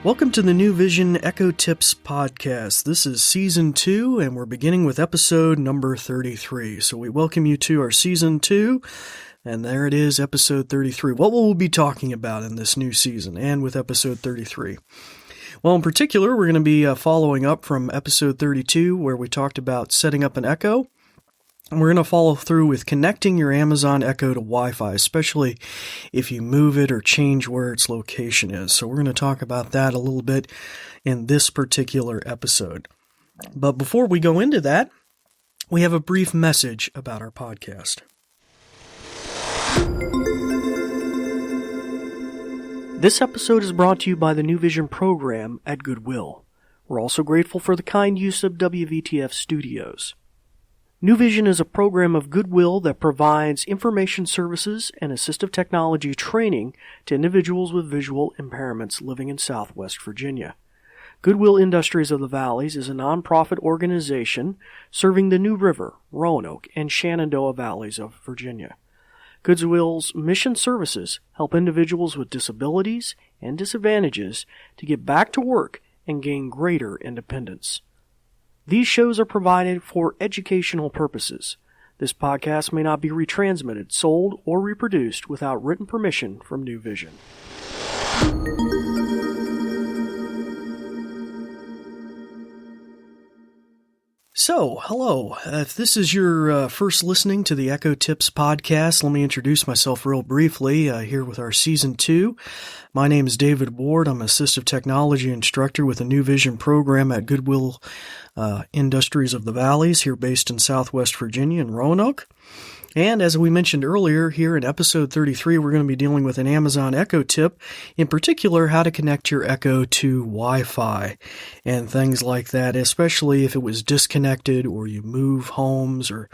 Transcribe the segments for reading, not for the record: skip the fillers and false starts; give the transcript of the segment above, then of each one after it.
Welcome to the New Vision Echo Tips podcast. This is Season 2, and we're beginning with episode number 33. So we welcome you to our Season 2, and there it is, episode 33. What will we be talking about in this new season and with episode 33? Well, in particular, we're going to be following up from episode 32, where we talked about setting up an Echo. And we're going to follow through with connecting your Amazon Echo to Wi-Fi, especially if you move it or change where its location is. So we're going to talk about that a little bit in this particular episode. But before we go into that, we have a brief message about our podcast. This episode is brought to you by the New Vision program at Goodwill. We're also grateful for the kind use of WVTF Studios. New Vision is a program of Goodwill that provides information services and assistive technology training to individuals with visual impairments living in Southwest Virginia. Goodwill Industries of the Valleys is a nonprofit organization serving the New River, Roanoke, and Shenandoah Valleys of Virginia. Goodwill's mission services help individuals with disabilities and disadvantages to get back to work and gain greater independence. These shows are provided for educational purposes. This podcast may not be retransmitted, sold, or reproduced without written permission from New Vision. So, hello. If this is your first listening to the Echo Tips podcast, let me introduce myself real briefly here with our Season 2. My name is David Ward. I'm an assistive technology instructor with the New Vision program at Goodwill Industries of the Valleys, here based in Southwest Virginia in Roanoke. And as we mentioned earlier, here in episode 33, we're going to be dealing with an Amazon Echo tip, in particular, how to connect your Echo to Wi-Fi and things like that, especially if it was disconnected or you move homes or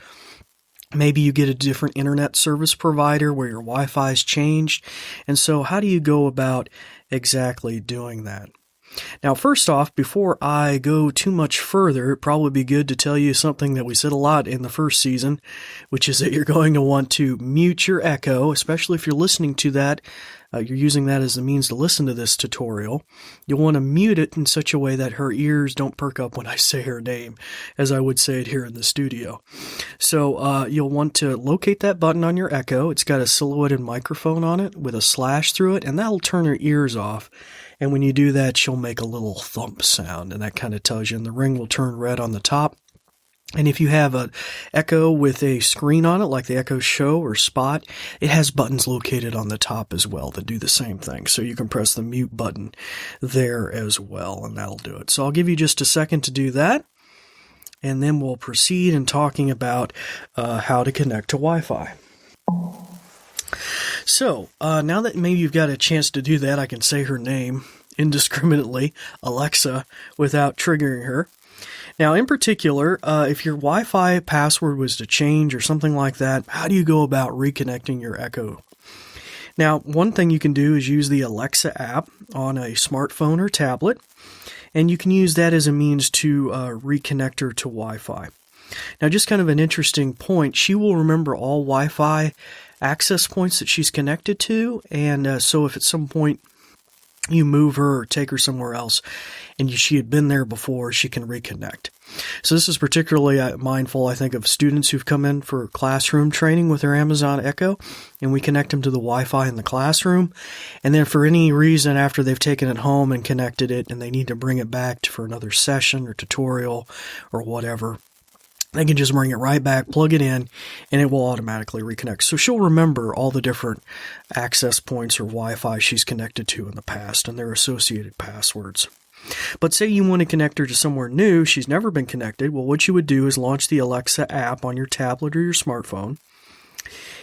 maybe you get a different internet service provider where your Wi-Fi's changed. And so how do you go about exactly doing that? Now, first off, before I go too much further, it'd probably be good to tell you something that we said a lot in the first season, which is that you're going to want to mute your Echo, especially if you're listening to that. You're using that as a means to listen to this tutorial. You'll want to mute it in such a way that her ears don't perk up when I say her name, as I would say it here in the studio. So you'll want to locate that button on your Echo. It's got a silhouetted microphone on it with a slash through it, and that'll turn her ears off. And when you do that, she'll make a little thump sound, and that kind of tells you, and the ring will turn red on the top. And if you have an Echo with a screen on it, like the Echo Show or Spot, it has buttons located on the top as well that do the same thing. So you can press the mute button there as well, and that'll do it. So I'll give you just a second to do that, and then we'll proceed in talking about how to connect to Wi-Fi. So, now that maybe you've got a chance to do that, I can say her name indiscriminately, Alexa, without triggering her. Now, in particular, if your Wi-Fi password was to change or something like that, how do you go about reconnecting your Echo? Now, one thing you can do is use the Alexa app on a smartphone or tablet, and you can use that as a means to reconnect her to Wi-Fi. Now, just kind of an interesting point, she will remember all Wi-Fi access points that she's connected to, and so if at some point you move her or take her somewhere else and she had been there before, she can reconnect. So this is particularly mindful, I think, of students who've come in for classroom training with their Amazon Echo, and we connect them to the Wi-Fi in the classroom. And then for any reason, after they've taken it home and connected it and they need to bring it back for another session or tutorial or whatever, they can just bring it right back, plug it in, and it will automatically reconnect. So she'll remember all the different access points or Wi-Fi she's connected to in the past and their associated passwords. But say you want to connect her to somewhere new, she's never been connected. Well, what you would do is launch the Alexa app on your tablet or your smartphone,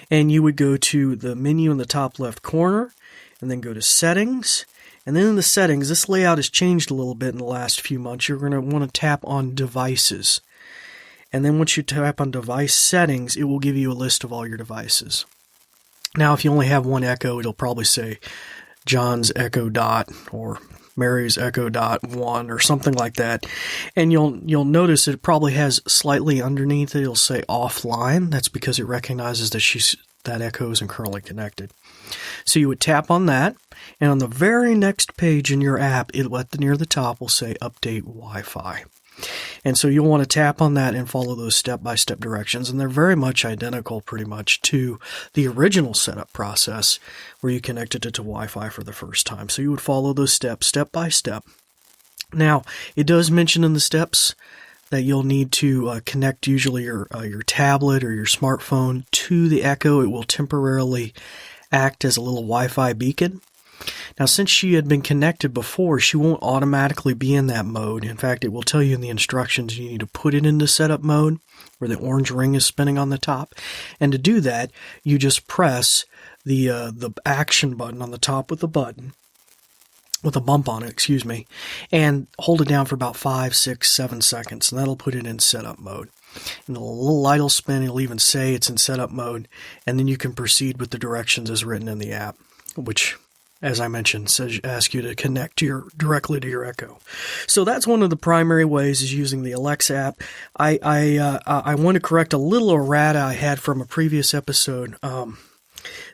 and you would go to the menu in the top left corner, and then go to Settings. And then in the Settings, this layout has changed a little bit in the last few months. You're going to want to tap on Devices. And then once you tap on Device Settings, it will give you a list of all your devices. Now, if you only have one Echo, it'll probably say John's Echo Dot or Mary's Echo Dot 1 or something like that. And you'll notice it probably has slightly underneath it, it'll say offline. That's because it recognizes that that Echo isn't currently connected. So you would tap on that, and on the very next page in your app, near the top will say Update Wi-Fi. And so you'll want to tap on that and follow those step-by-step directions. And they're very much identical pretty much to the original setup process where you connected it to Wi-Fi for the first time. So you would follow those steps step by step. Now, it does mention in the steps that you'll need to connect usually your tablet or your smartphone to the Echo. It will temporarily act as a little Wi-Fi beacon. Now, since she had been connected before, she won't automatically be in that mode. In fact, it will tell you in the instructions you need to put it into setup mode, where the orange ring is spinning on the top. And to do that, you just press the action button on the top with a bump on it, and hold it down for about 5, 6, 7 seconds, and that'll put it in setup mode. And the little light will spin, it'll even say it's in setup mode, and then you can proceed with the directions as written in the app, which, as I mentioned, asks you to connect directly to your Echo. So that's one of the primary ways, is using the Alexa app. I want to correct a little errata I had from a previous episode.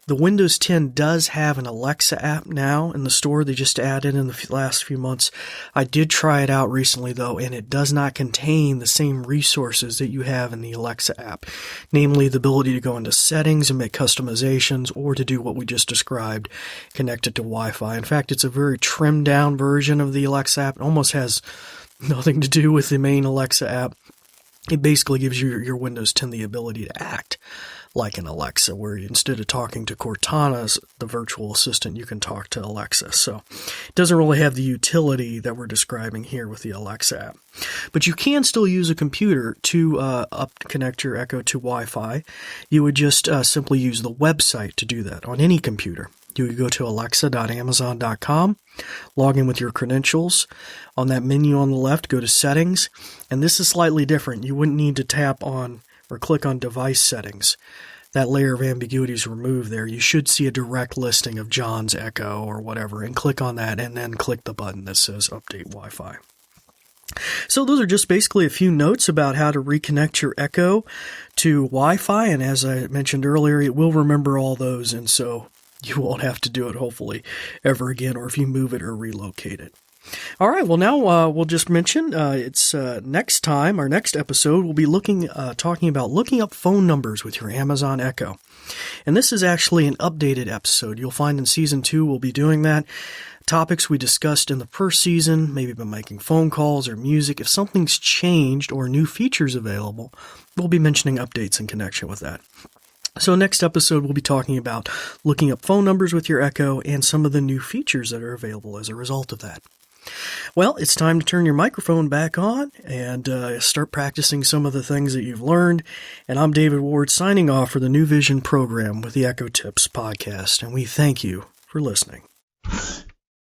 The Windows 10 does have an Alexa app now in the store. They just added in the last few months. I did try it out recently, though, and it does not contain the same resources that you have in the Alexa app, namely the ability to go into settings and make customizations, or to do what we just described, connect it to Wi-Fi. In fact, it's a very trimmed-down version of the Alexa app. It almost has nothing to do with the main Alexa app. It basically gives you your Windows 10 the ability to act like an Alexa, where instead of talking to Cortana, the virtual assistant, you can talk to Alexa. So it doesn't really have the utility that we're describing here with the Alexa app. But you can still use a computer to connect your Echo to Wi-Fi. You would just simply use the website to do that on any computer. You would go to alexa.amazon.com, log in with your credentials. On that menu on the left, go to Settings, and this is slightly different. You wouldn't need to tap on or click on Device Settings. That layer of ambiguity is removed there. You should see a direct listing of John's Echo or whatever, and click on that, and then click the button that says Update Wi-Fi. So those are just basically a few notes about how to reconnect your Echo to Wi-Fi, and as I mentioned earlier, it will remember all those, and so you won't have to do it, hopefully, ever again, or if you move it or relocate it. All right, well, now we'll just mention it's next time, our next episode, we'll be talking about looking up phone numbers with your Amazon Echo. And this is actually an updated episode. You'll find in Season 2 we'll be doing that. Topics we discussed in the first season, maybe by making phone calls or music. If something's changed or new features available, we'll be mentioning updates in connection with that. So next episode, we'll be talking about looking up phone numbers with your Echo and some of the new features that are available as a result of that. Well, it's time to turn your microphone back on and start practicing some of the things that you've learned. And I'm David Ward, signing off for the New Vision program with the Echo Tips podcast, and we thank you for listening.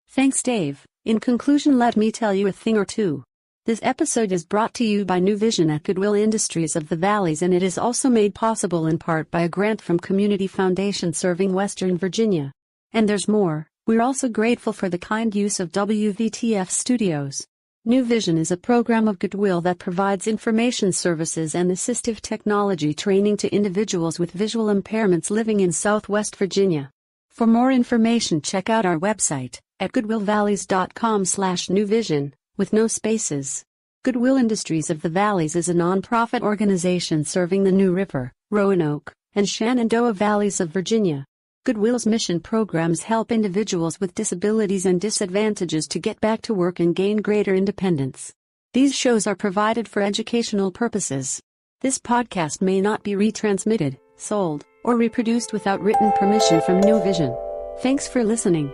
Thanks, Dave. In conclusion, let me tell you a thing or two. This episode is brought to you by New Vision at Goodwill Industries of the Valleys, and it is also made possible in part by a grant from Community Foundation serving Western Virginia. And there's more. We're also grateful for the kind use of WVTF Studios. New Vision is a program of Goodwill that provides information services and assistive technology training to individuals with visual impairments living in Southwest Virginia. For more information, check out our website at goodwillvalleys.com/newvision, with no spaces. Goodwill Industries of the Valleys is a nonprofit organization serving the New River, Roanoke, and Shenandoah Valleys of Virginia. Goodwill's mission programs help individuals with disabilities and disadvantages to get back to work and gain greater independence. These shows are provided for educational purposes. This podcast may not be retransmitted, sold, or reproduced without written permission from New Vision. Thanks for listening.